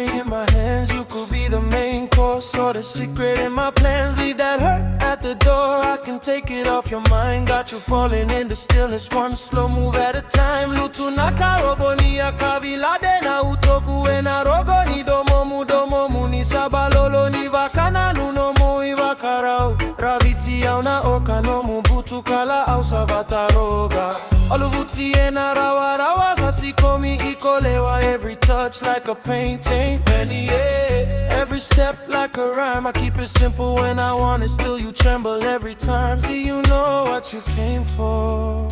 in my hands. You could be the main course or the secret in my plans. Leave that hurt at the door, I can take it off your mind. Got you falling in the stillness, one slow move at a time. Lutu nakaroboni akavilade na utoku ena rogo ni domomu ni sabalolo ni vakana nuno mui vakarau. Raviti au na okano mubutu kala au savataroga. Oluvuti ena rawa rawa sasikomi ikolewa. Every touch like a painting, every step like a rhyme. I keep it simple when I want it, still you tremble every time. See, you know what you came for,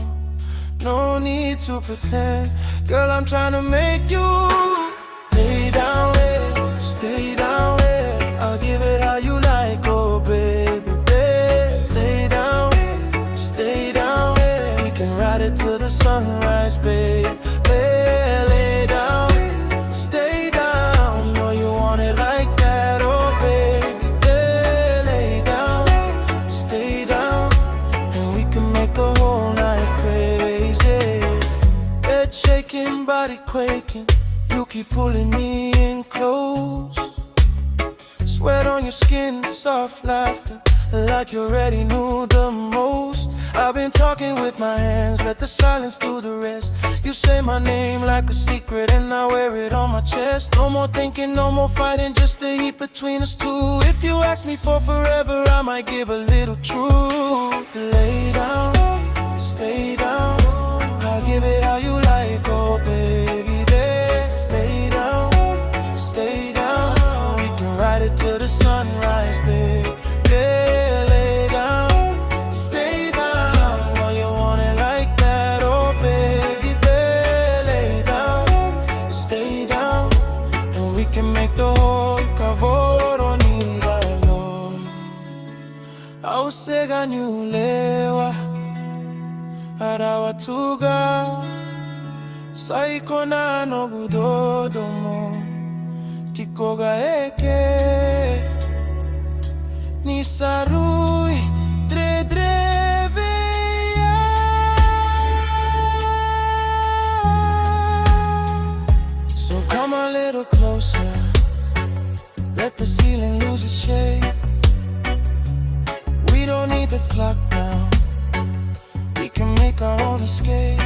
no need to pretend. Girl, I'm trying to make you lay down, stay down. I'll give it how you like, oh baby, lay down, stay down. We can ride it till the sunrise, babe. Lay down, stay down. Know you want it like that, oh baby. Lay down, stay down, and we can make the whole night crazy. Head shaking, body quaking, you keep pulling me in close. Sweat on your skin, soft laughter, like you already knew the most. I've been talking with my hands, let the silence do the rest. You say my name like a secret and I wear it on my chest. No more thinking, no more fighting, just the heat between us two. If you ask me for forever, I might give a little truth. Lay down, stay down, I'll give it how you like, oh baby, lay down, stay down. We can ride it till the sunrise, babe. Lay down, stay down. Know you want it like that, oh baby, lay down, stay down, and we can make the whole kavoro ni galo. Ausega nyulewa arawatuga saiko na no budodomo tikoga eke nisarui dredreveya. So come a little closer, let the ceiling lose its shape. We don't need the clock now, we can make our own escape.